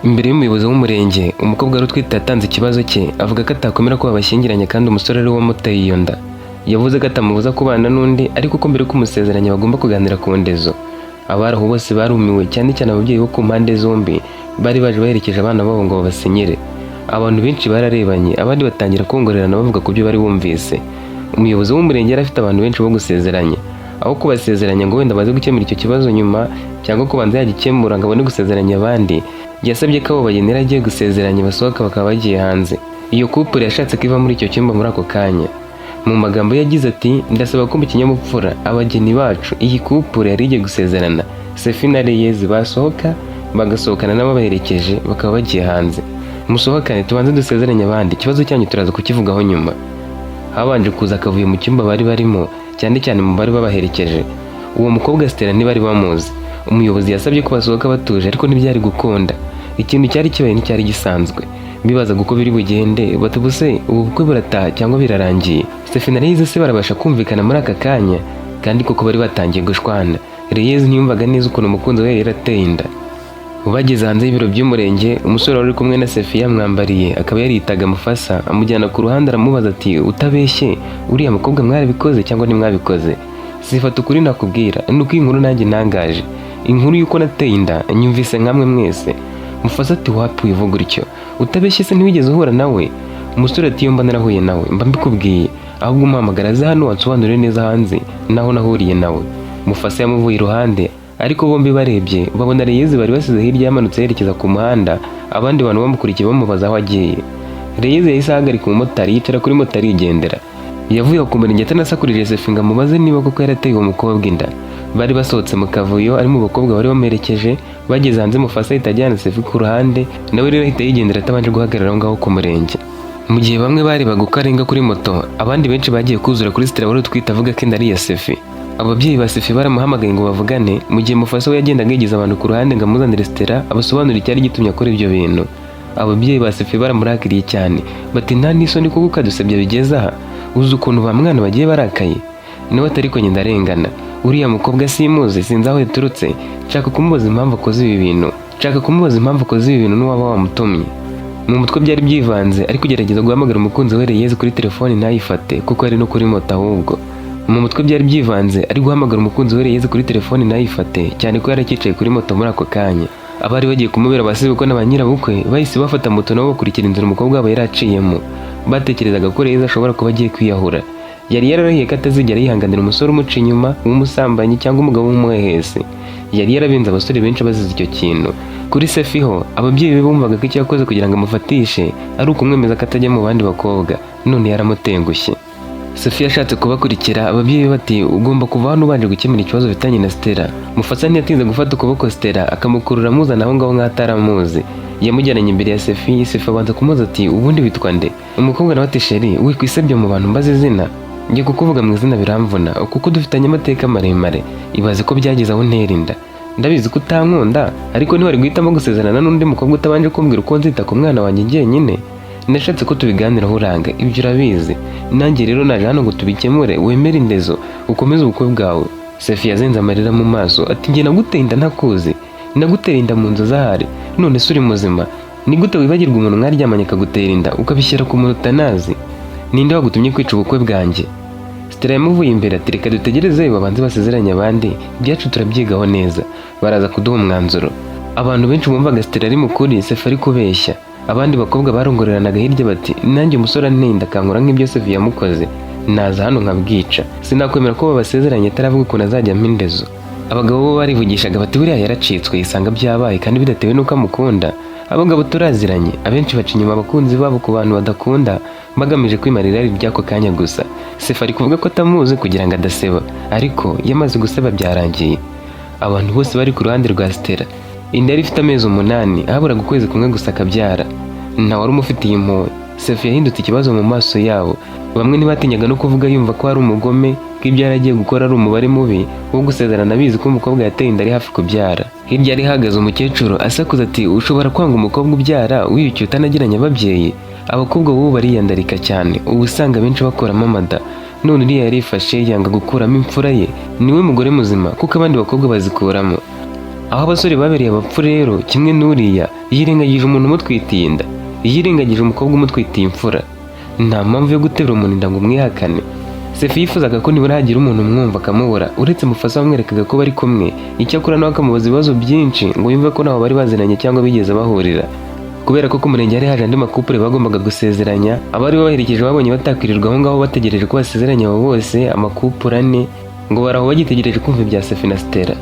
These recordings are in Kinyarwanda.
Imbere y'umuyobozi w'umurenge, umukobwa wari utwite yatanze ikibazo cye avuga ko atakwemera ko babashyingiranye kandi umusore ari we wamuteye iyo nda. Yavuze ko atamubuza kubana n'undi ariko ko mbere yo kumusezeranya bagomba kuganira ku ndezo. Abari aho bose barumiwe cyane cyane ababyeyi bo ku mpande zombi bari baje baherekeje abana babo ngo babasinyire. Abantu benshi bararebanye abandi batangira kongorerana bavuga ku byo bari bumvise. Umuyobozi w'umurenge yari afite abantu benshi bo gusezeranya. Aho kubasezeranya ngo wenda baze gukemura icyo kibazo nyuma cyangwa ko banza yagikemura ngo abone gusezeranya abandi, yasabye ko abo bageni agiye gusezeranya basohoka bakaba bagiye hanze. Iyo couple yashatse ko iva muri icyo cyumba muri ako kanya. Mu magambo yagize ati, ndasaba ko mu kinyamupfura abageni bacu iyi couple yari igiye gusezerana Sefi na Reyez basohoka bagasohokana n'ababaherekeje bakaba bagiye hanze. Musohokane tubanze dusezeranye abandi, ikibazo cyanyu turaza kukivugaho nyuma. Habanje kuza akavuye mu cyumba bari barimo cyane cyane mu bari babaherekeje. Uwo mukobwa Stella ntibari bamuzi. Umuyobozi yasabye ko basohoka batuje ariko ntibyari gukunda. Ikintu cyari kibaye nticyari gisanzwe. Bibaza uko biri bugende batubuse ubu bukwe burataha cyangwa birarangiye. Sefi na Reyez se barabasha kumvikana muri aka kanya kandi koko bari batangiye gushwana. Reyez ntiyumvaga neza ukuntu umukunzi we yarateye inda. Bageze hanze y'ibiro by'umurenge, umusore wari kumwe na Sefi yamwambariye akaba yaritaga Mufasa, amujyana ku ruhande aramubaza ati, utabeshye uriya mukobwa mwarabikoze cyangwa ntimwabikoze? Sifata ukuri nakubwira nuko iyi nkuru nanjye nangaje. Inkuru yuko nateye inda nyumvise nkamwe mwese. Mufasa ati, wapi wivuga utyo? Utabeshye se ntiwigeze uhura nawe? Umusore ati, iyo mba narahuye nawe mba mbikubwiye, ahubwo umuhamagara aze hano wansobanurire neza hanze naho nahuriye nawe. Mufasa yamuvuye iruhande ariko bombi barebye babona Reyez bari basize hirya yamanutse yerekeza ku muhanda, abandi bantu bamukurikiye bamubaza aho agiye. Reyez yahise ahagarika umumotari yicara kuri moto arigendera. Yavuye ku murenge atanasakurije Sefi ngo amubaze niba koko yarateye uwo mukobwa inda. Bari basohotse mu kavuyo ari mu bakobwa bari bamerekeje. Bageze hanze Mufasa ahita ajyana Sefi ku ruhande, nawe rero ahita yigendera atabanje guhagarara aho ngaho ku murenge. Mu gihe bamwe barebaga uko arenga kuri moto, abandi benshi bagiye kuzura kuri Stella wari utwite avuga ko inda ari iya Sefi. Ababyeyi ba Sefi baramuhamagaye ngo bavugane, mu gihe Mufasa we yagendaga yigiza abantu ku ruhande ngo amuzanire Stella abasobanurire icyari gitumye akora ibyo bintu. Ababyeyi ba Sefi baramurakiriye cyane bati, nta n'isoni kuko ukadusebya bigeze aha, uzi ukuntu ba mwana bagiye barakaye? Nawe atari ko nyenda arengana, uriya mukobwa simuzi, sinzi aho yaturutse, nshaka kumubaza impamvu akoze ibi bintu n'uwaba wamutumye. Mu mutwe byari byivanze ariko gerageza guhamagara umukunzi we Reyez kuri telefone ntayifate kuko ari no kuri moto ahubwo. Cyane ko yarakicaye kuri moto muri ako kanya. Abari bagiye kumubera basibe ko na ba nyirabukwe bahise bafata moto nabo bakurikira inzira umukobwa wabo yaraciyemo. Batekerezaga ko Reyez ashobora kuba agiye kwiyahura. Yari yararahiye ko atazigera yihanganira umusore umuca inyuma w'umusambanyi cyangwa umugabo w'umuhehesi. Yari yarabenze abasore benshi bazize icyo kintu. Kuri Sefi ho ababyeyi be bumvaga ko icyo yakoze kugira ngo amufatishe ari ukumwemeza ko atajya mu bandi bakobwa, none yaramutengushye. Sefi yashatse kubakurikira, ababyeyi bati, ugomba kuva hano ubanje gukemura ikibazo bitanye na Stella. Mufasa ntiyatinze gufata ukuboko Stella akamukurura amuzana aho ngaho nk'ataramuzi. Yamujyananye imbere ya Sefi, Sefi abanza kumubaza ati, ubundi witwa nde? Umukobwa nawe ati, sheri wikwisebya mu bantu mbaze izina, njye kukuvuga mu izina biramvuna kuko dufitanye amateka maremare. Ibaze ko byageze aho ntera inda. Ndabizi ko utankunda ariko ntiwari guhitamo gusezerana n'undi mukobwa utabanje kumbwira uko nzita ku mwana wanjye njyenyine. Nashatse ko tubiganiraho uranga, ibyo urabizi. Nanjye rero naje hano ngo tubikemure, wemere indezo ukomeze ubukwe bwawe. Sefi yazenze amarira mu maso ati, njye naguteye inda ntakuzi, nagutera inda mu nzu zahari, none se uri muzima? Ni gute wibagirwa umuntu mwaryamanye akagutera inda ukabishyira ku muntu utanazi? Ninde wagutumye kwica ubukwe bwanjye? Stella yamuvuye imbere ati, reka dutegereze babanze basezeranye abandi, ibyacu turabyigaho neza, baraza kuduha umwanzuro. Abantu benshi bumvaga Stella ari mukuri, Sefi ari kubeshya. Abandi bakobwa barongoreranaga hirya bati, nanjye umusore antenda akankora nk'ibyo Sefi yamukoze, naza hano nkabwica, sinakwemera ko babasezeranye ataravuga ukuntu azajya mpindezo. Abagabo bo barivugishaga bati, buriya yaracitswe yisanga byabaye kandi bidatewe n'uko amukunda. Abagabo turaziranye, abenshi baca inyuma abakunzi babo ku bantu badakunda bagamije kwimarira irari ry'ako kanya gusa. Sefi ari kuvuga ko atamuzi kugira ngo adaseba, ariko yamaze guseba byarangiye. Abantu bose bari ku ruhande rwa Stella. Inda yari ifite amezi 8, haburaga ukwezi kumwe gusa akabyara. Nta wari umufitiye impuhwe. Sefi yahindutse ikibazo mu maso yabo. Bamwe ntibatinyaga no kuvuga yumva ko ari umugome, ko ibyo yaragiye gukora ari umubare mubi wo gusezerana abizi ko umukobwa yateye inda ari hafi kubyara. Hirya yari hahagaze umukecuru asakuza ati, ushobora kwanga umukobwa ubyara wiyukiye utanagiranye ababyeyi? Abakobwa b'ubu bariyandarika cyane, ubu usanga benshi bakoramo amada. None uriya yarifashe yanga gukuramo imfura ye, niwe mugore muzima kuko abandi bakobwa bazikuramo. aho abasore babereye abapfu rero kimwe n'uriya yirengagije umuntu umutwitiye inda, yirengagije umukobwa umutwitiye imfura. Nta mpamvu yo guterura umuntu inda ngo umwihakane. Sefi yifuzaga ko nibura hagira umuntu umwumva akamubura uretse Mufasa wamwerekaga ko bari kumwe, icyakora nawe akamubaza ibibazo byinshi ngo yumve ko ntaho bari baziranye cyangwa bigeze bahurira. Kubera ko ku murenge hari haje andi makupure bagombaga gusezeranya, abari babaherekeje babonye batakwirirwa aho ngaho bategereje ko basezeranya abo bose amakupure ane, ngo baraho bagitegereje kumva ibya Sefi na Stella.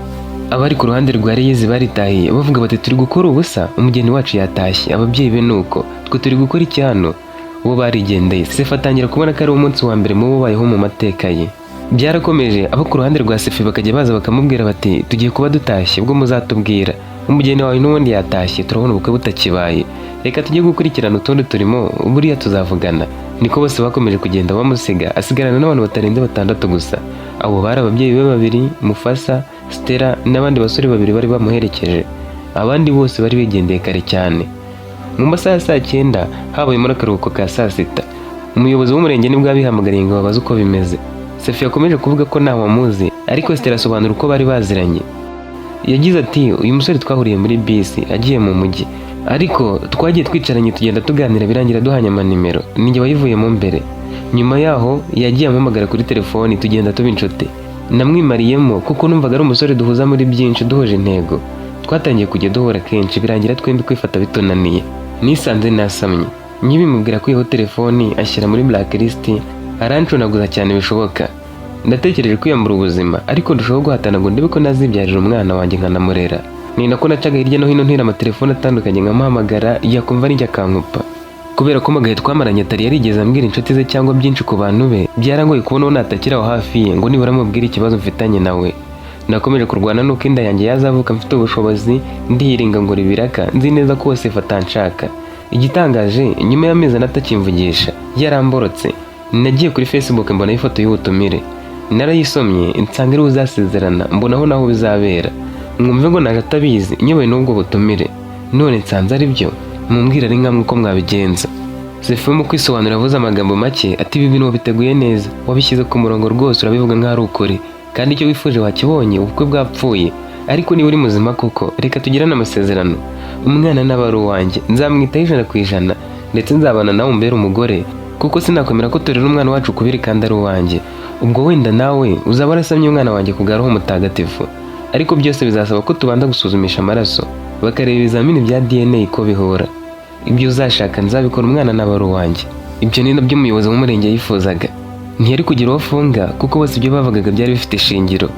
Abari ku ruhande rwa Reyezi baritahiye bavuga bati turi gukora ubusa, umugeni wacu yatashye, ababyeyi be nuko twe turi gukora iki hano? Bo barigendeye. Sefi atangira kubona ko ari umunsi wa mbere mu babayeho mu mateka ye. Byarakomeje, abo ku ruhande rwa Sefi bakajya baza bakamubwira bati tugiye kuba dutashye ubwo muzatubwira, umugeni wawe n'ubundi yatashye, turabona ubukwe butakibaye, reka tujye gukurikirana utundi turimo buriya tuzavugana. Niko bose bakomeje kugenda bamusiga, asigarana n'abantu batarenze 6 gusa. Abo bari ababyeyi be 2, Mufasa, Stella n'abandi basore 2 bari bamuherekeje. Abandi bose bari bigendeye kare cyane. Mu masaha ya saa 9 habaye muri akaruhuko ka saa 6. Umuyobozi w'umurenge nibwo abihamagariye ngo babaze uko bimeze. Sefi yakomeje kuvuga ko nta wamuzi, ariko Stella asobanura uko bari baziranye. Yagize ati uyu musore twahuriye muri bisi agiye mu mujyi, ariko twagiye twicaranye tugenda tuganira birangira duhanye amanimero, ninjye wayivuyemo mbere. Nyuma yaho yagiye ampamagara kuri telefoni tugenda tuba inshuti. Namwimariyemo kuko numvaga ari umusore duhuza muri byinshi duhuje intego. Twatangiye kujya duhura kenshi birangira twembi kwifata bitonaniye. Nisanze nasamye. Nkibimubwira ko iyo telefoni ashyira muri blacklist, arancunaguza cyane bishoboka. Ndatekereje kwiyambura ubuzima, ariko ndushaho guhatana ngo ndebe ko nazibyarira umwana wanjye nkanamurera. Ni nako nacaga hirya no hino ntira amatelefone atandukanye nkamuhamagara yakumva ari njye akankupa. Kubera ko magahe twamaranye atari yarigeze ambwira inshuti ze cyangwa byinshi ku bantu be, byarangoye kubona uwo natakira aho hafi ye ngo nibura mubwire ikibazo mfitanye nawe. Nakomeje kurwana nuko inda yanjye yazavuka mfite ubushobozi, ndihiringa ngo ribiraka, nzi neza ko Sefi atanshaka. Igitangaje, nyuma y'amezi atakimvugisha yaramborotse. Nagiye kuri Facebook mbona ifoto y'ubutumire, narayisomye nsanga ari uzasezerana, mbonaho naho bizabera. Mwumve ngo naje atabizi nyoboye n'ubwo butumire, none nsanze ari byo, mumbwira ari nkamwe uko mwabigenza. Sefi mu kwisobanura avuze amagambo make ati ibi bintu biteguye neza, wabishyize ku murongo rwose urabivuga nk'aho ari ukuri, kandi icyo wifuje wakibonye, ubukwe bwapfuye, ariko niba uri muzima koko reka tugirane amasezerano. Umwana n'abari uwanjye, nzamwitaho 100%, ndetse nzabana nawe umbere umugore, kuko sinakomera ko turera umwana wacu kubiri kandi ari uwanjye. Ubwo wenda nawe uzaba warasamye umwana wanjye ku Roho Mutagatifu, ariko byose bizasaba ko tubanza gusuzumisha amaraso bakareba ibizamini bya DNA ko bihura. Ibyo uzashaka nzabikora umwana n'abari uwanjye. Ibyo ni nabyo umuyobozi w'umurenge yifuzaga. Ntiyari kugira uwo afunga kuko bose ibyo bavugaga byari bifite ishingiro.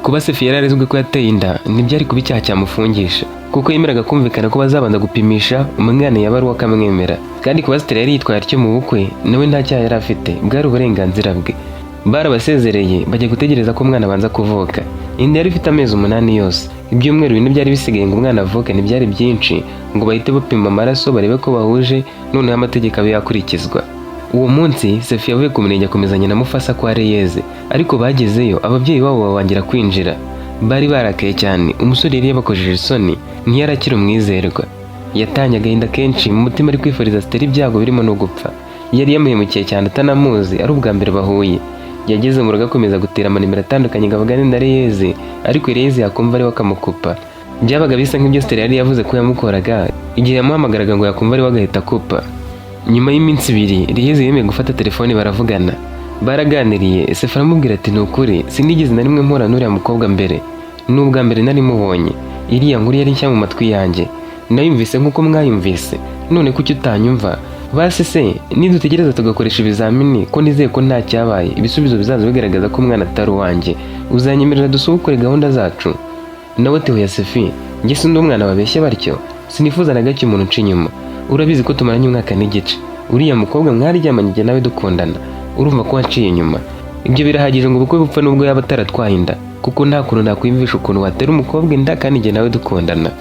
Kuba Sefi yararezwe ko yateye inda ntibyari kuba icyaha cyamufungisha, kuko yemeraga kumvikana ko bazabanza gupimisha umwana yaba ari uwo akamwemera. Kandi kuba Stella yari yitwaye atyo mu bukwe nawe nta cyaha yari afite, bwari uburenganzira bwe. Barabasezereye bajya gutegereza ko umwana abanza kuvuka. Inda yari ifite amezi 8 yose. Ibyumweru bine byari bisigaye ngo umwana avuke ntibyari byinshi ngo bahite bapima amaraso barebe ko bahuje, noneho amategeko abe yakurikizwa. Uwo munsi Sefi yavuye ku murenge akomezanya na Mufasa kwa Reyeze, ariko bagezeyo ababyeyi babo babangira kwinjira. Bari barakaye cyane, umusore yari yabakojeje isoni, ntiyarakira umwizerwa. Yatanye agahinda kenshi mu mutima ari kwifuriza Stella ibyago birimo no gupfa. Yari yamuhemukiye cyane atanamuzi, ari ubwa mbere bahuye. Yageze mu rugo akomeza gutera amanimero atandukanye ngo avugane na Reyeze, ariko Reyeze yakumva ari we akamukupa. Byabaga bisa nk'ibyo Stella yari yavuze ko yamukoraga igihe yamuhamagaraga ngo yakumva ari we agahita akupa. Nyuma y'iminsi 2 Reyeze yemeye gufata telefone baravugana. Baraganiriye, Sefi aramubwira ati ni ukuri sinigeze na rimwe mpura n'uriya mukobwa mbere, n'ubwa mbere nari mubonye. Iriya nkuru yari nshya mu matwi yanjye, nayumvise nk'uko mwayumvise, none kuki utanyumva? Basi se nidutegereza tugakoresha ibizamini ko nizeye ko nta cyabaye, ibisubizo bizaza bigaragaza ko umwana atari uwanjye, uzanyemerera dusubukure gahunda zacu? Nawe ati hoya Sefi, njye sindi umwana babeshye batyo, sinifuza na gake umuntu unca inyuma. Urabizi ko tumaranye umwaka n'igice, uriya mukobwa mwaryamanye njye nawe dukundana, urumva ko wanciye inyuma? Ibyo birahagije ngo ubukwe bupfa nubwo yaba ataratwaye inda, kuko nta kuntu nakwiyumvisha ukuntu watera umukobwa inda kandi njye nawe dukundana.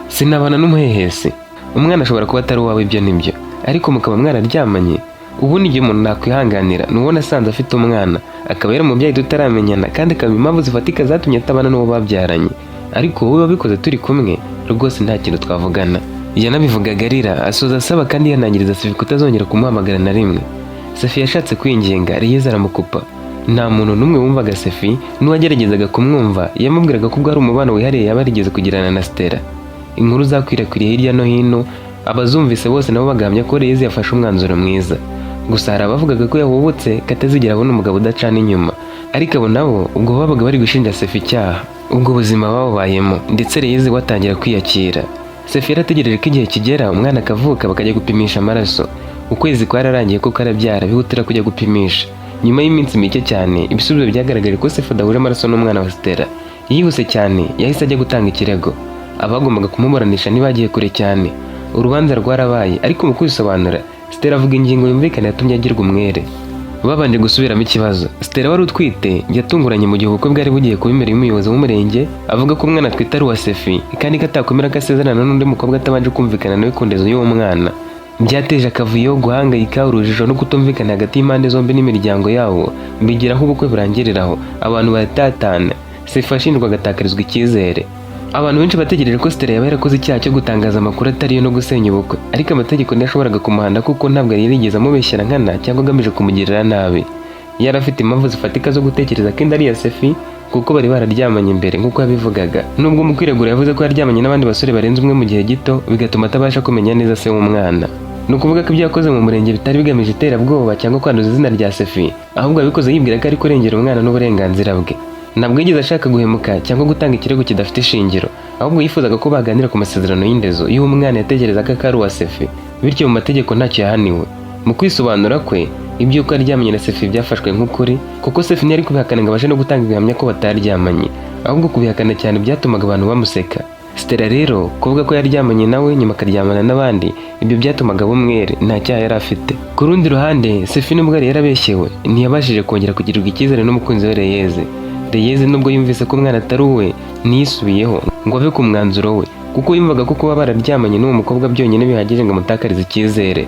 Sinabana n'umuhehesi, umwana ashobora kuba atari uwawe, ibyo nibyo, ariko mukaba mwararyamanye. Ubu ni igihe umuntu nakwihanganira nuwo nasanze afite umwana akaba yaramubyaye tutaramenyana, kandi akaba impamvu zifatika zatumye atabana n'uwo babyaranye, ariko wowe wabikoze turi kumwe, rwose nta kintu twavugana. Yanabivugaga arira, asoza asaba kandi yanangiriza Sefi kutazongera kumuhamagara na rimwe. Sefi yashatse kwinginga, Reyeze aramukupa. nta muntu n'umwe wumvaga Sefi, n'uwageragezaga kumwumva yamubwiraga ko ubwo ari umubano wihariye yaba yarigeze kugirana na Stella. Inkuru zakwirakwiriye hirya no hino, abazumvise bose nabo bagahamya ko Reyezi yafashe umwanzuro mwiza. Gusa hari abavugaga ko yahubutse katazigera abona umugabo udacana inyuma, ariko abo nabo ubwo babaga bari gushinja Sefi icyaha ubwo buzima babayemo, ndetse Reyezi watangira kwiyakira. Sefi yarategereje ko igihe kigera umwana akavuka bakajya gupimisha amaraso. Ukwezi kwararangiye ko karabyara bihutira kujya gupimisha. Nyuma y'iminsi mike cyane ibisubizo byagaragaye ko Sefi adahuje amaraso n'umwana wa Stella. Yihuse cyane yahise ajya gutanga ikirego. Abagombaga kumuburanisha ntibagiye kure cyane. Urubanza rwarabaye, ariko mu kwisobanura Stella avuga ingingo yumvikana yatumye agirwa umwere. Babanje gusubiramo ikibazo. Stella wari utwite yatunguranye mu gihe ubukwe bwari bugiye kuba imbere y'umuyobozi w'umurenge, avuga ko umwana atwite ari uwa Sefi kandi ko atakwemera ko asezerana n'undi mukobwa atabanje kumvikana nawe ku ndezo y'uwo mwana. Byateje akavuyo, guhangayika, urujijo no kutumvikana hagati y'impande zombi n'imiryango yawo, bigeraho ubukwe burangiriraho abantu baratatana. Sefi ashinjwa agatakarizwa icyizere. Abantu benshi bategereje ko Stella yaba yarakoze icyaha cyo gutangaza amakuru atariyo no gusenya ubukwe, ariko amategeko ntiyashoboraga kumuhana kuko ntabwo yari yarigeze amubeshyera nkana cyangwa agamije kumugirira nabi. Yari afite impamvu zifatika zo gutekereza ko inda ari iya Sefi kuko bari bararyamanye imbere nk'uko yabivugaga, nubwo mu kwiregura yavuze ko yaryamanye n'abandi basore barenze umwe mu gihe gito, bigatuma atabasha kumenya neza se w'umwana. Ni ukuvuga ko ibyo yakoze mu murenge bitari bigamije iterabwoba cyangwa kwanduza izina rya Sefi, ahubwo yabikoze yibwira ko ari kurengera umwana n'uburenganzira bwe. Ntabwo yigeze ashaka guhemuka cyangwa gutanga ikirego kidafite ishingiro, ahubwo yifuzaga ko baganira ku masezerano y'indezo y'umwana yategerezaga ko ari uwa Sefi, bityo mu mategeko ntacyo yahaniwe. Mu kwisobanura kwe, iby'uko yaryamanye na Sefi byafashwe nk'ukuri kuko Sefi ntiyari kubihakana ngo abashe no gutanga ibihamya ko bataryamanye, ahubwo kubihakana cyane byatumaga abantu bamuseka. Stella rero kuvuga ko yaryamanye nawe nyuma akaryamana n'abandi, ibyo byatumaga bumwere nta cyaha yari afite. Ku rundi ruhande Sefi nubwo yari yarabeshyewe ntiyabashije kongera kugirirwa icyizere n'umukunzi we Reyezi. Reyezi nubwo yumvise ko umwana atari uwe ntiyisubiyeho ngo ave ku mwanzuro we, kuko yumvaga ko kuba bararyamanye n'uwo mukobwa byonyine bihagije ngo amutakarize icyizere.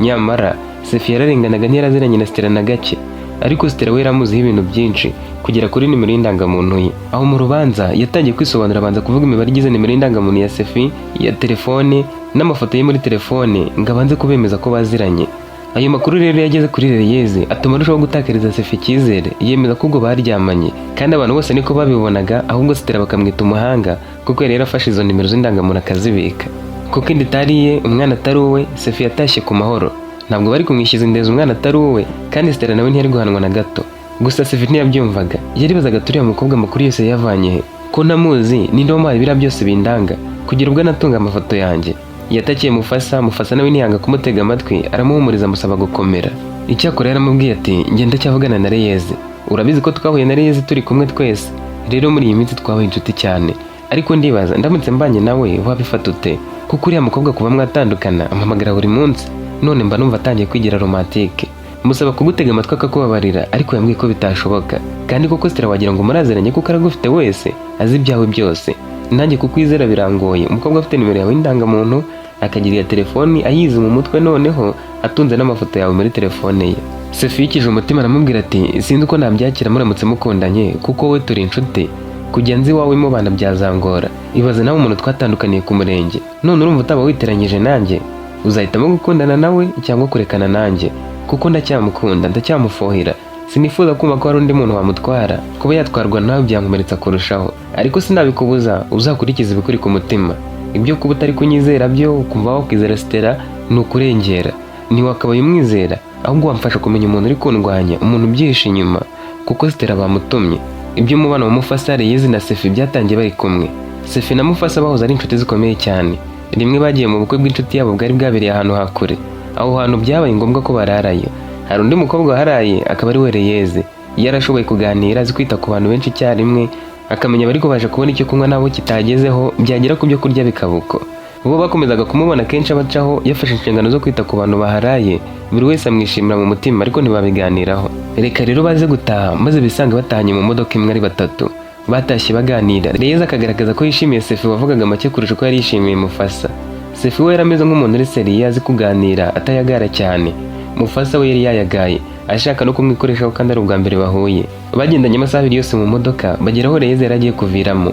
Nyamara Sefi yararenganaga ntiyaraziranye na Stella na gake, ariko Stella we yaramuziho ibintu byinshi kugera kuri nimero y'indangamuntu ye. Aho mu rubanza yatangiye kwisobanura, abanza kuvuga imibare igize nimero y'indangamuntu ya Sefi, ya telefone n'amafoto ye muri telefone ngo abanze kubemeza ko baziranye. Ayo makuru rero yageze kuri Reyezi atuma arushaho gutakariza Sefi icyizere, yemeza ko ubwo baryamanye, kandi abantu bose niko babibonaga, ahubwo Stella bakamwita umuhanga kuko yari yarafashe izo nimero z'indangamuntu akazibika. Kuko inda itari iye, umwana atari uwe, Sefi yatashye ku mahoro. Ntabwo bari kumwishyuza indezo umwana atari uwe, kandi Stella nawe ntiyari guhanwa na gato. Gusa Sefi ntiyabyumvaga, yaribazaga turiya mukobwa makuru yose yavanye he, ko ntamuzi ninde wamuhaye biriya byose bindanga kugira ubwo anatunga amafoto yanjye. Yatakiye Mufasa nawe ntiyanga kumutega amatwi, aramuhumuriza amusaba gukomera. Icyakora yaramubwiye ati njye ndacyavugana na Reyezi, urabizi ko twahuye na Reyezi turi kumwe twese, rero muri iyi minsi twabaye inshuti cyane, ariko ndibaza ndamutse mbanye nawe wabifata ute, kuko uriya mukobwa kuba mwatandukana ampamagara buri munsi, none mba numva atangiye kwigira romantike. Musaba kugutega amatwi akakubabarira, ariko yambwiye ko bitashoboka, kandi koko Stella wagira ngo muraziranye kuko aragufite wese azi ibyawe byose. Nanjye kukwizera birangoye, umukobwa afite nimero yawe y'indangamuntu akagira iya telefoni ayizi mu mutwe, noneho atunze n'amafoto yawe muri telefone ye. Sefi yikije umutima aramubwira ati sinzi uko nabyakira muramutse mukundanye, kuko we turi inshuti, kujya nzi iwawe mubana byazangora. Ibaze nawe umuntu twatandukaniye ku murenge, none urumva utaba witeranyije nanjye, uzahitamo gukundana nawe cyangwa kurekana nanjye? Kuko ndacyamukunda, ndacyamufuhira, sinifuza kumva ko hari undi muntu wamutwara. Kuba yatwarwa nawe byankomeretsa kurushaho, ariko sinabikubuza uzakurikiza ibikuri ku mutima. Ibyo kuba utari kunyizera byo ukumva wakwizera Stella ni ukurengera, ntiwakabaye umwizera, ahubwo wamfasha kumenya umuntu uri kundwanya, umuntu ubyihishe inyuma, kuko Stella bamutumye. Ibyo umubano wa Mufasa, Reyezi na Sefi byatangiye bari kumwe. Sefi na Mufasa bahoze ari inshuti zikomeye cyane. Rimwe bagiye mu bukwe bw'inshuti yabo bwari bwabereye ahantu hakure. Aho hantu byabaye ngombwa ko bararayo. Hari undi mukobwa waharaye akaba ari we Reyezi. Yarashoboye kuganira, azi kwita ku bantu benshi icyarimwe, akamenya bari ko baje kubona icyo kunywa nabo kitagezeho, byagera ku byo kurya bikabuko. Bo bakomezaga kumubona kenshi abacaho yafashe inshingano zo kwita ku bantu baharaye, buri wese amwishimira mu mutima, ariko ntibabiganiraho. Reka rero baze gutaha maze bisanga batahanye mu modoka imwe ari batatu. Batashye baganira, Reyezi akagaragaza ko yishimiye Sefi wavugaga make kurusha uko yari yishimiye Mufasa. Sefi we yarameze nk'umuntu uri seriye, azi kuganira atayagara cyane. Mufasa we yari yayagaye, ashaka no kumwikoreshaho kandi ari ubwa mbere bahuye. Bagendanye amasaha abiri yose mu modoka, bageraho Reyezi yari agiye kuviramo.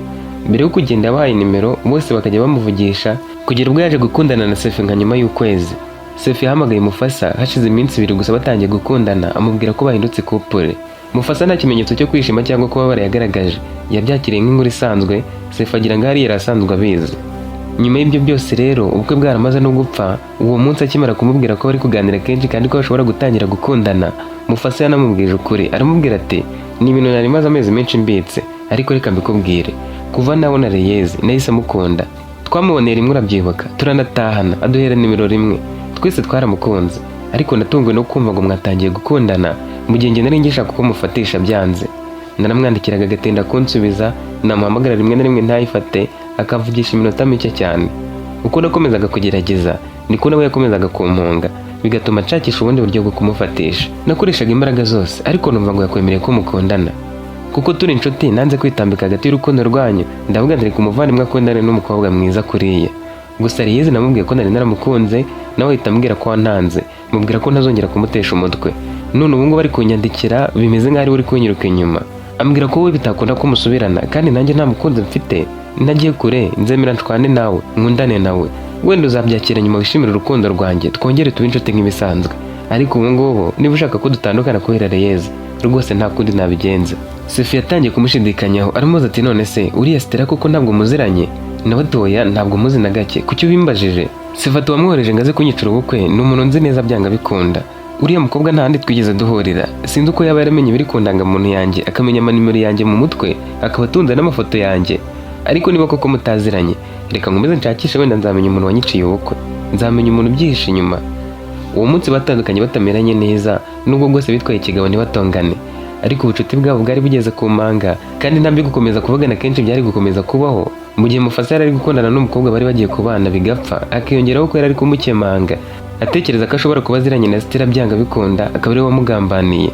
Mbere yo kugenda yabahaye nimero, bose bakajya bamuvugisha kugira ubwo yaje gukundana na Sefi nka nyuma y'ukwezi. Sefi yahamagaye Mufasa hashize iminsi 2 gusa batangiye gukundana, amubwira ko bahindutse couple. Mufasa nta kimenyetso cyo kwishima cyangwa kubabara yagaragaje, yabyakiriye nk'inkuru isanzwe. Sefu agira ngo ahari yari asanzwe abizi. Nyuma y'ibyo byose rero, ubukwe bwaramaze no gupfa. Uwo munsi akimara kumubwira ko bari kuganira kenshi kandi ko bashobora gutangira gukundana, Mufasa yanamubwije ukuri. Aramubwira ati, ni ibintu nari maze amezi menshi mbitse, ariko reka mbikubwire, kuva nabona Reyezi nahise mukunda. Twamuboneye rimwe urabyibuka, turanatahana, aduhera nimero rimwe, twese twaramukunze. Ariko natunguwe no kumva ngo mwatangiye gukundana mu gihe njye nari ngishaka ko mufatisha byanze. Naramwandikiraga agatinda kunsubiza, namuhamagara rimwe na rimwe ntayifate, akavugisha iminota mike cyane. Uko nakomezaga kugerageza niko nawe yakomezaga kumpunga, bigatuma nshakisha ubundi buryo bwo kumufatisha. Nakoreshaga imbaraga zose, ariko numva ngo yakwemereye ko mukundana. Kuko turi inshuti nanze kwitambika hagati y'urukundo rwanyu, ndavuga ndari kumuvandimwe akundane n'umukobwa mwiza kuriya. Gusa Reyezi namubwiye ko nari naramukunze, nawe ahita ambwira ko wantanze, mubwira ko ntazongera kumutesha umutwe. None ubu ngubu bari kunyandikira bimeze nk'aho uri kunyiruka inyuma. Ambwira ko wowe bitakunda ko musubirana, kandi nanjye nta mukunzi mfite. Nagiye kure, nzemera nshwane nawe, nkundane nawe. Wenda uzabyakira nyuma wishimira urukundo rwanjye, twongere tube inshuti nk'ibisanzwe. Ariko ubu ngubu niba ushaka ko dutandukana kubera Reyezi, rwose nta kundi nabigenza. Sefu yatangiye kumushidikanyaho, aramubaza ati, none se uriya Stella koko ntabwo muziranye? Nawe atoya, ntabwo muzi na gake, kuki ubimbajije? Sefu ati, wamwohereje ngo aze kunyicira ubukwe, ni umuntu nzi neza byanga bikunda. Uriya mukobwa nta handi twigeze duhurira, sinzi uko yaba yaramenye ibiri ku ndangamuntu yanjye, akamenya amanimero yanjye mu mutwe, akaba atunze n'amafoto yanjye. Ariko niba koko mutaziranye, reka nkomeze nshakishe, wenda nzamenya umuntu wanyiciye ubukwe, nzamenya umuntu ubyihishe inyuma. Uwo munsi batandukanye batameranye neza, nubwo bwose bitwaye ikigabo ntibatongane. Ariko ubucuti bwabo bwari bugeze ku manga, kandi ntabyo gukomeza kuvugana kenshi byari gukomeza kubaho. Mu gihe Mufasa yari ari gukundana n'umukobwa bari bagiye kubana bigapfa, akiyongeraho ko yari ari kumukemanga, atekereza ko ashobora kuba aziranye na Stella byanga bikunda, akaba ari we wamugambaniye.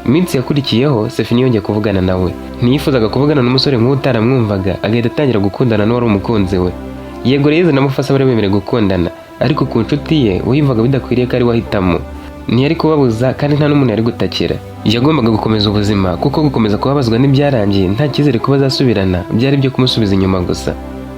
Iminsi yakurikiyeho, Sefu ntiyongeye kuvugana nawe. Ntiyifuzaga kuvugana n'umusore nk'uwo utaramwumvaga, agahita atangira gukundana n'uwari umukunzi we. Yego Reyezi na Mufasa bari bemerewe gukundana, ariko ku nshuti ye wiyumvaga bidakwiriye ko ari we ahitamo. Ntiyari kubabuza, kandi nta n'umuntu yari gutakira. Yagombaga gukomeza ubuzima, kuko gukomeza kubabazwa n'ibyarangiye nta cyizere ko bazasubirana, byari byo kumusubiza inyuma gusa.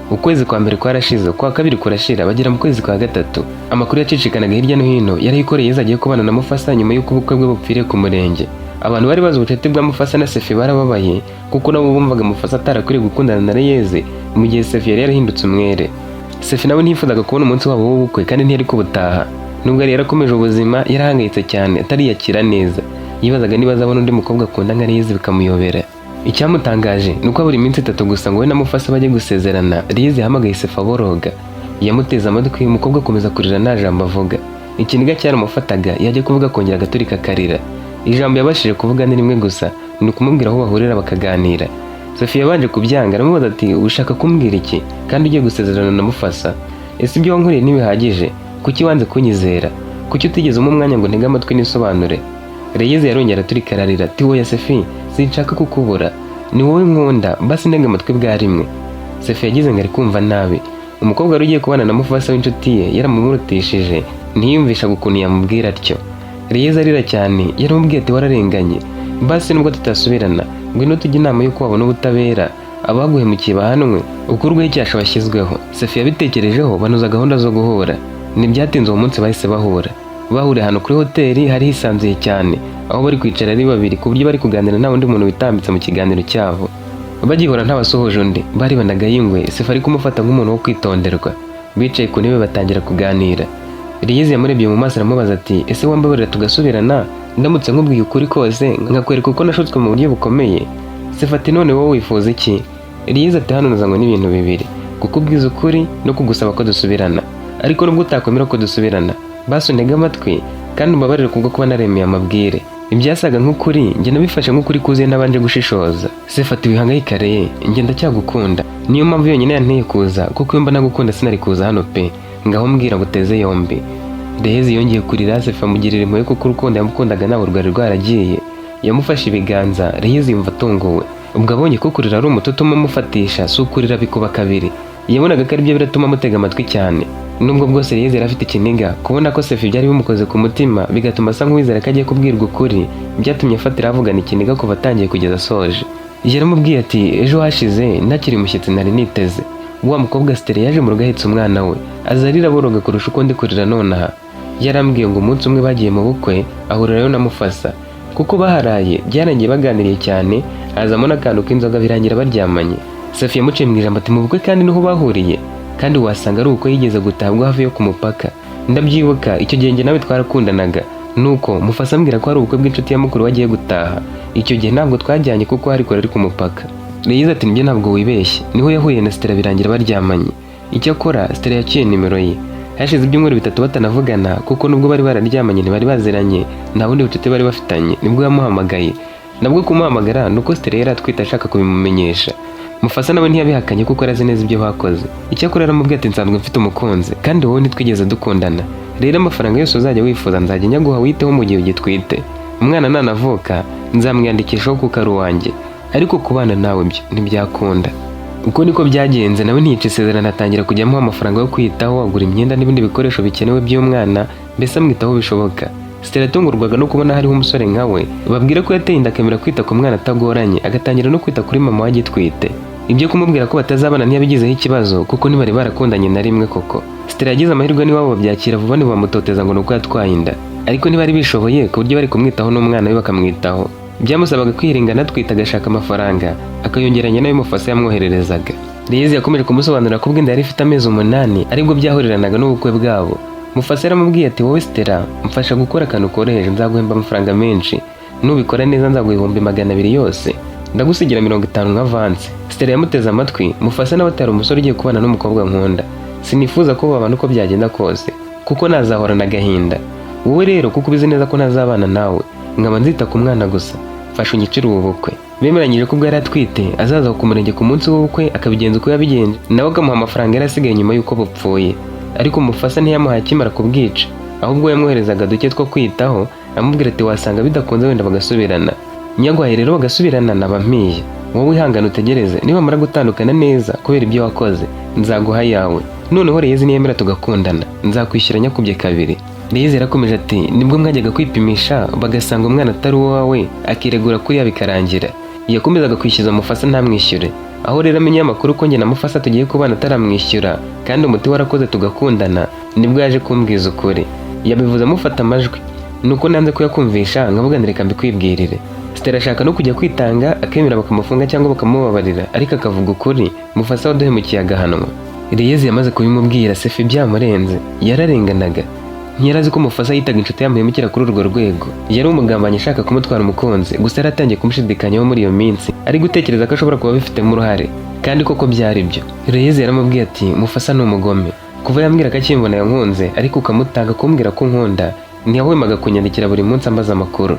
Ukwezi kwa mbere kwarashize, kwa kabiri kurashira, bagera mu kwezi kwa gatatu. Amakuru yacicikanaga hirya no hino yari ko Reyezi agiye kubana na Mufasa nyuma y'uko ubukwe bwe bupfiriye ku murenge. Abantu bari bazi ubucuti bwa Mufasa na Sefu barababaye, kuko nabo bumvaga Mufasa atarakwiriye gukundana na Reyezi, mu gihe Sefu yari yarahindutse umwere. Sefu nawe ntiyifuzaga kubona umunsi wabo w'ubukwe, kandi ntiyari kubutaha. Nubwo yari yarakomeje ubuzima, yarahangayitse cyane, atariyakira neza. Yibazaga niba azabona undi mukobwa akunda nka Reyezi bikamuyobera. Icyamutangaje ni uko buri minsi 3 gusa ngo we na Mufasa bajye gusezerana, Reyezi yahamagaye Sefu aboroga. Yamuteze amatwi, umukobwa akomeza kurira nta jambo avuga. Ikiniga cyaramufataga, yajya kuvuga akongera agaturika akarira. Ijambo yabashije kuvuga ni rimwe gusa, ni ukumubwira aho bahurira bakaganira. Sefu yabanje kubyanga, aramubaza ati, ushaka kumbwira iki kandi ugiye gusezerana na Mufasa? Ese ibyo wankoreye ntibihagije? Kuki wanze kunyizera? Kuki utigeze umpa umwanya ngo ntege amatwi nisobanure? Reyezi yarongera aturika ararira ati, wowe Sefu, sinshaka kukubura, ni wowe nkunda, basi ntege amatwi bwa rimwe. Sefu yagize ngo ari kumva nabi. Umukobwa wari ugiye kubana na Mufasa w'inshuti ye yaramumurutishije, ntiyumvishaga ukuntu yamubwira atyo. Reyezi arira cyane, yaramubwiye ati, wararenganye, basi nubwo tutasubirana, ngwino tujye inama y'uko wabona ubutabera, abaguhemukiye bahanwe, ukurweho icyasha bashyizweho. Sefu yabitekerejeho, banoza gahunda zo guhura. Ntibyatinze uwo munsi bahise bahura. Bahuriye ahantu kuri hoteli hari hisanzuye cyane, aho bari kwicara ari babiri ku buryo bari kuganira nta wundi muntu witambitse mu kiganiro cyabo. Bagihora ntabasohoje undi, bari banagaye ingwe. Sefu ari kumufata nk'umuntu wo kwitonderwa. Bicaye ku ntebe batangira kuganira. Reyezi yamurebye mu maso aramubaza ati, ese wambabarira tugasubirana ndamutse nkubwiye ukuri kose nkakwereka uko nashutswe mu buryo bukomeye? Sefu ati, none wowe wifuza iki? Reyezi ati, hano nazanywe n'ibintu bibiri, kukubwiza ukuri no kugusaba ko dusubirana. Ariko nubwo utakwemera ko dusubirana, basi untege amatwi kandi umbabarire kubwo kuba naremeye amabwire. Ibyasaga nk'ukuri njye nabifashe nk'ukuri kuzuye nabanje gushishoza. Sefu ati, wihangayika Reye, njye ndacyagukunda, niyo mpamvu yonyine yanteye kuza, kuko iyo mba nagukunda sinari kuza hano pe, ngaho mbwira ngo uteze yombi. Reyezi yongeye kurira, Sefu amugirira impuhwe kuko urukundo yamukundaga ntabwo rwari rwaragiye. Yamufashe ibiganza, Reyezi yumva atunguwe. Ubwo abonye ko kurira ari umuti utuma amufatisha, si ukurira bikuba kabiri. Yabonaga ko aribyo biratuma amutega amatwi cyane. Nubwo bwose Reyezi yari afite ikiniga, kubona ko Sefu byari bimukoze ku mutima bigatuma asa nk'uwizera ko agiye kubwirwa ukuri, byatumye afatira avugana ikiniga kuva atangiye kugeza asoje. Yaramubwiye ati, ejo hashize ntakiri umushyitsi nari niteze. Wa mukobwa Stella yaje mu rugo ahetse umwana we, azarira aboroga kurusha uko ndi kurira nonaha. Yarambwiye ngo umunsi umwe bagiye mu bukwe ahurirayo na Mufasa, kuko baharaye byarangiye baganiriye cyane, hazamo n'akantu k'inzoga birangira baryamanye. Safi yamuciye mu ijambo ati mu bukwe kandi niho bahuriye, kandi wasanga ari uko yigeze gutabwa hafi yo ku mupaka. Ndabyibuka icyo gihe njye nawe twarakundanaga, nuko Mufasa ambwira ko ari ubukwe bw'inshuti ya mukuru wagiye gutaha. Icyo gihe ntabwo twajyanye kuko hari kure ari ku mupaka. Reyizi ati nibyo ntabwo wibeshye, niho yahuye na Stella birangira baryamanye. Icyakora Stella yaciye nimero ye. Hashize ibyumweru 3 batanavugana kuko nubwo bari bararyamanye ntibari baziranye, nta bundi bucuti bari bafitanye, nibwo yamuhamagaye. Nabwo kumuhamagara nuko Stella yari atwite ashaka kubimumenyesha. Mufasa nawe ntiyabihakanye kuko arazi neza ibyo bakoze. Icyakora aramubwiye ati nsanzwe mfite umukunzi kandi wowe ntitwigeze dukundana. Rero amafaranga yose uzajya wifuza nzajya nyaguha witeho mu gihe ugitwite. Umwana nanavuka nzamwiyandikishaho kuko ari uwanjye, ariko kubana nawe byo ntibyakunda. Uko niko byagenze, nawe ntiyica isezerano atangira kujya amuha amafaranga yo kwiyitaho, agura imyenda n'ibindi bikoresho bikenewe by'umwana, mbese amwitaho bishoboka. Stella atungurwaga no kubona hariho umusore nka we, babwira ko yateye inda akemera kwita ku mwana atagoranye, agatangira no kwita kuri mama wagitwite. Ibyo kumubwira ko batazabana ntiyabigizeho ikibazo kuko ntibari barakundanye na rimwe koko. Stella yagize amahirwe n'iwabo babyakira vuba ntibamutoteza ngo nuko yatwaye inda, ariko ntibari bishoboye ku buryo bari kumwitaho n'umwana we bakamwitaho. Byamusabaga kwiringana atwita agashaka amafaranga akayongeranya n'ayo Mufasa yamwohererezaga. Reyizi yakomeje kumusobanurira ko ubw'inda yari ifite amezi 8 aribwo byahuriranaga n'ubukwe bwabo. Mufasa yaramubwiye ati wowe Stella mfasha gukora akantu koroheje, nzaguhemba amafaranga menshi, nubikora neza nzaguha 200 yose, ndagusigira 50 nk'avance. Stella yamuteze amatwi. Mufasa nawe atari umusore ugiye kubana n'umukobwa nkunda, sinifuza ko babana uko byagenda kose kuko nazahorana agahinda. Wowe rero kuko ubizi neza ko ntazabana nawe, nkaba nzita ku mwana gusa, fasha unyicire ubu bukwe. Bemeranyije ko ubwo yari atwite azaza ku murenge ku munsi w'ubukwe akabigenza uko yabigenje, nawe akamuha amafaranga yari asigaye nyuma y'uko bupfuye. Ariko Mufasa ntiyamuhaye akimara kubwica, ahubwo yamwoherezaga duke two kwitaho, amubwira ati wasanga bidakunze wenda bagasubirana. Nyaguhaye rero bagasubirana nabampiye, wowe ihangane utegereze, nibamara gutandukana neza kubera ibyo wakoze nzaguha yawe. Noneho Reyizi niyemera tugakundana nzakwishyura nyakubye 2. Reyizi yarakomeje ati nibwo mwajyaga kwipimisha bagasanga umwana atari uwawe akiregura kuriya bikarangira. Yakomezaga kwishyuza Mufasa ntamwishyure, aho rero amenye amakuru ko njye na Mufasa tugiye kubana ataramwishyura kandi umuti warakoze tugakundana, nibwo yaje kumbwiza ukuri. Yabivuze amufata amajwi, nuko nanze kuyakumvisha nkavuga reka mbikwibwirire. Stella ashaka no kujya kwitanga akemera bakamufunga cyangwa bakamubabarira, ariko akavuga ukuri. Mufasa waduhemukiye agahanwa. Reyizi yamaze kubimubwira Safi byamurenze, yararenganaga. Ntiyarazi ko Mufasa yitaga inshuti yamuhemukira kuri urwo rwego. Yari umugambanyi ashaka kumutwara umukunzi, gusa yaratangiye kumushidikanyaho muri iyo minsi, ari gutekereza ko ashobora kuba bifitemo uruhare, kandi koko byari byo. Reyizi yaramubwiye ati Mufasa ni umugome, kuva yambwira ko akimbona yankunze ariko ukamutanga kumbwira ko nkunda, ntiyahwemaga kunyandikira buri munsi ambaza amakuru.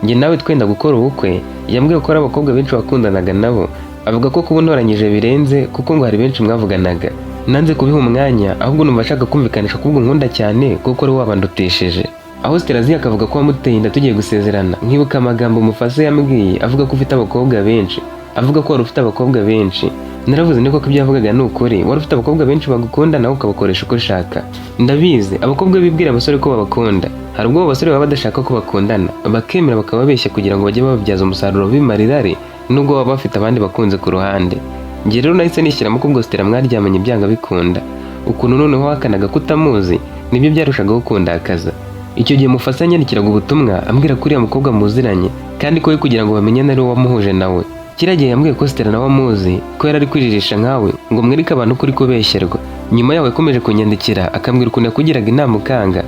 Njye nawe twenda gukora ubukwe, yambwiye ko ari abakobwa benshi wakundanaga nabo, avuga ko kuba untoranyije birenze kuko ngo hari benshi mwavuganaga. Nanze kubiha umwanya, ahubwo numva ashaka kumvikanisha kubwo nkunda cyane kuko ari wabandutesheje. Aho Stella azi akavuga ko wamuteye inda tugiye gusezerana, nkibuka amagambo Mufasa yambwiye avuga ko ufite abakobwa benshi, avuga ko wari ufite abakobwa benshi. Naravuze niko ko ibyavugaga ni ukuri, wari ufite abakobwa benshi bagukunda nawe ukabakoresha uko ushaka. Ndabizi abakobwa bibwira abasore ko babakunda, hari ubwo abasore baba badashaka ko bakundana, bakemera bakababeshya kugira ngo bajye bababyaza umusaruro bimarirare, nubwo baba bafite abandi bakunze ku ruhande. Njye rero nahise nishyiramo ko ubwo Stella mwaryamanye byanga bikunda, ukuntu noneho wakanaga kutamuzi nibyo byarushagaho kundakaza. Icyo gihe Mufasa yanyandikiraga ubutumwa ambwira ko uriya mukobwa muziranye kandi ko we kugira ngo bamenyane ari we wamuhuje nawe. Kiriya gihe yambwiye ko Stella nawe amuzi, ko yari ari kwijijisha nkawe ngo mwereke abantu kuri kubeshyerwa. Nyuma yawe yakomeje kunyandikira akambwira ukuntu yakugiraga inama ukanga,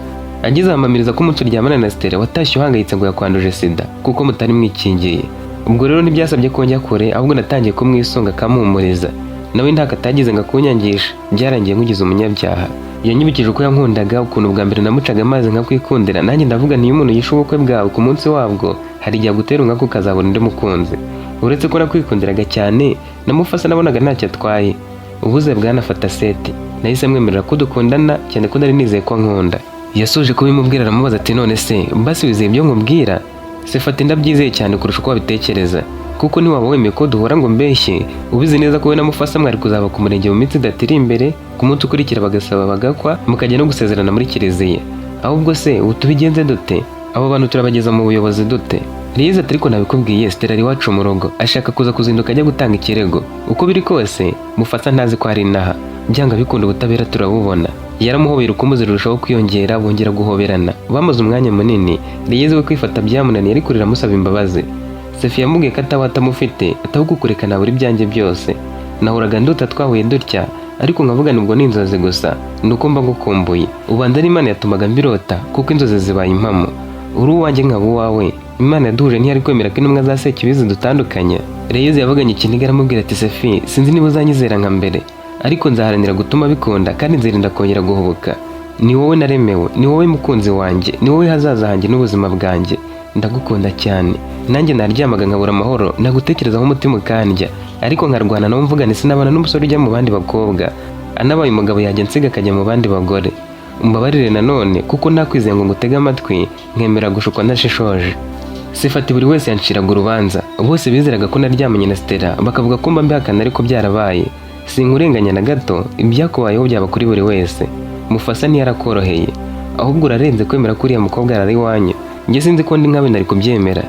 agize ahamamiriza ko umunsi uryamana na Stella watashye uhangayitse ngo yakwanduje sida kuko mutari mwikingiye. Ubwo rero ntibyasabye ko njya kure, ahubwo natangiye kumwisunga akamuhumuriza, nawe ntako atagize ngo akunyangisha, byarangiye nkugize umunyabyaha. Yanyibukije uko yankundaga, ukuntu bwa mbere namucaga amazi nkakwikundira, nanjye ndavuga nti iyo umuntu yishe ubukwe bwawe ku munsi wabwo hari igihe agutera umwaka ukazabona undi mukunzi. Uretse ko nakwikundiraga cyane, na Mufasa nabonaga ntacyo atwaye. Ubuze bwanafata seti, nahise mwemerera ko dukundana cyane ko nari nizeye ko nkunda. Yasoje kubimubwira aramubaza ati none se mbasi wizeye ibyo nkubwira? Sefati ndabyizeye cyane kurusha uko wabitekereza, kuko niwaba wemeye ko duhora ngo mbeshye, ubizi neza ko we na Mufasa mwari kuzaba ku murenge mu minsi idatiri imbere, ku munsi ukurikira bagasaba bagakwa mukajya no gusezerana muri kiliziya. Ahubwo se ubu tubigenze dute? Abo bantu turabageza mu buyobozi dute? Reyizi ati ariko nabikubwiye Stella ari iwacu mu rugo, ashaka kuza kuzinduka ajya gutanga ikirego. Uko biri kose Mufasa ntazi ko hari inaha, byanga bikunda ubutabera turabubona. Yaramuhobera urukumbuzi rurushaho kwiyongera, bongera guhoberana. Bamaze umwanya munini, Reyes we kwifata byamunaniye ariko riramusaba imbabazi. Sefi yamubwiye ko ataba atamufite, ataho kukureka nabura ibyanjye byose. Nahoraga ndota twahuye dutya, ariko nkavuga nubwo ni inzozi gusa, nuko mba ngukumbuye. Ubanza ari Imana yatumaga mbirota, kuko inzozi zibaye impamo. Uri uwanjye nkaba uwawe. Imana yaduhuje ntiyari kwemera ko intumwa za Sekibi zidutandukanya. Reyes yavuganye ikiniga aramubwira ati Sefi, sinzi niba uzanyizera nka mbere, ariko nzaharanira gutuma bikunda kandi nzirinda kongera guhubuka. Ni wowe naremewe, ni wowe mukunzi wanjye, ni wowe hazaza hanjye n'ubuzima bwanjye. Ndagukunda cyane. Nanjye naryamaga nkabura amahoro, nagutekerezaho umutima ukandya, ariko nkarwana nawe mvuga nti sinabana n'umusore ujya mu bandi bakobwa, anabaye umugabo yajya nsiga akajya mu bandi bagore. Umbabarire nanone kuko nakwizeye ngo ngutege amatwi nkemera gushukwa ndashishoje. Sifati buri wese yanciraga urubanza, bose bizeraga ko naryamanye na Stella, bakavuga ko mba mbihakana ariko byarabaye. Sinkurenganya na gato, ibyakubayeho byaba kuri buri wese. Mufasa ntiyarakoroheye, ahubwo urarenze kwemera ko uriya mukobwa arari iwanyu. Njye sinzi ko ndi nkawe nari kubyemera.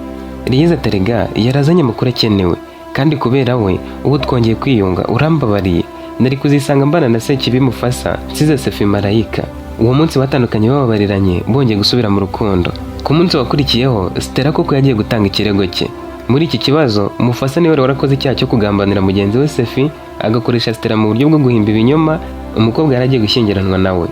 Reyes atarega yarazanye amakuru akenewe, kandi kubera we ubu twongeye kwiyunga, urambabariye. Nari kuzisanga mbana na Sekibi Mufasa nsize Sefi marayika. Uwo munsi batandukanye bababariranye, bongeye gusubira mu rukundo. Ku munsi wakurikiyeho, Stella koko yagiye gutanga ikirego cye. Muri iki kibazo, Mufasa niwe warakoze icyaha cyo kugambanira mugenzi we Sefi, agakoresha Stella mu buryo bwo guhimba ibinyoma. Umukobwa yaragiye gushyingiranwa nawe.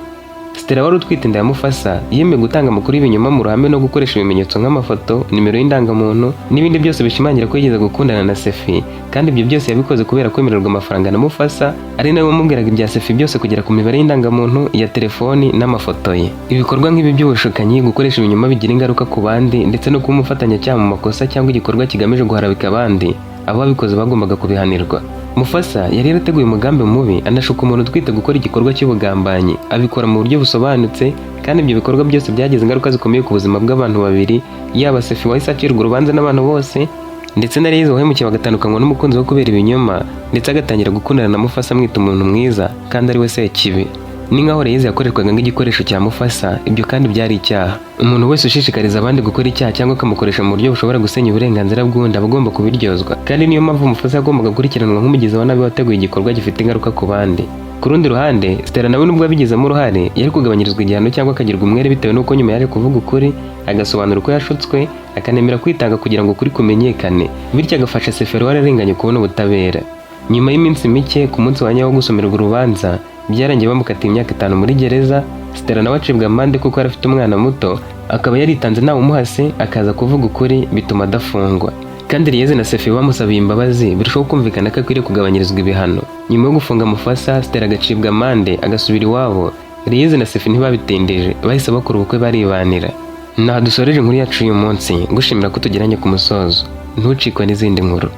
Stella wari utwite inda ya Mufasa yemeye gutanga amakuru y'ibinyoma mu ruhame no gukoresha ibimenyetso nk'amafoto, nimero y'indangamuntu n'ibindi byose bishimangira ko yigeze gukundana na Sefi, kandi ibyo byose yabikoze kubera kwemererwa amafaranga na Mufasa, ari nawe wamubwiraga ibya Sefi byose kugera ku mibare y'indangamuntu, ya telefoni n'amafoto ye. Ibikorwa nk'ibi by'ubushukanyi, gukoresha ibinyoma bigira ingaruka ku bandi, ndetse no kuba umufatanyacyaha mu makosa cyangwa igikorwa kigamije guharabika abandi, ababikoze bagombaga kubihanirwa. Mufasa yari yarateguye umugambi mubi, anashuka umuntu utwite gukora igikorwa cy'ubugambanyi, abikora mu buryo busobanutse, kandi ibyo bikorwa byose byagize ingaruka zikomeye ku buzima bw'abantu babiri, yaba Sefi wahise acirwa urubanza n'abantu bose, ndetse na Reyes wahemukiye bagatandukanywa n'umukunzi we kubera ibinyoma, ndetse agatangira gukundana na Mufasa amwita umuntu mwiza kandi ari we Sekibi. Ni nkaho Reyes yakoreshwaga nk'igikoresho cya Mufasa, ibyo kandi byari icyaha. Umuntu wese ushishikariza abandi gukora icyaha cyangwa akamukoresha mu buryo bushobora gusenya uburenganzira bw'undi aba agomba kubiryozwa, kandi niyo mpamvu Mufasa yagombaga gukurikiranwa nk'umugizi wa nabi wateguye igikorwa gifite ingaruka ku bandi. Ku rundi ruhande, Stella nawe nubwo abigizemo uruhare, yari kugabanyirizwa igihano cyangwa akagirwa umwere bitewe n'uko nyuma yaje kuvuga ukuri, agasobanura uko yashutswe, akanemera kwitanga kugira ngo ukuri kumenyekane, bityo agafasha Sefi wari wararenganye kubona ubutabera. Nyuma y'iminsi mike, ku munsi wa nyawo wo gusomerwa urubanza, byarangiye bamukatiye imyaka 5 muri gereza. Stella nawe acibwa amande kuko yari afite umwana muto, akaba yaritanze ntawe umuhase, akaza kuvuga ukuri bituma adafungwa. Kandi Reyes na Sefi bamusabiye imbabazi, birushaho kumvikana ko akwiriye kugabanyirizwa ibihano. Nyuma yo gufunga Mufasa, Stella agacibwa amande agasubira iwabo. Reyes na Sefi ntibabitindeje, bahise bakora ubukwe baribanira. Naha dusoreje inkuru yacu uyu munsi, ngushimira ko tugeranye ku musozo. Ntucikwe n'izindi nkuru.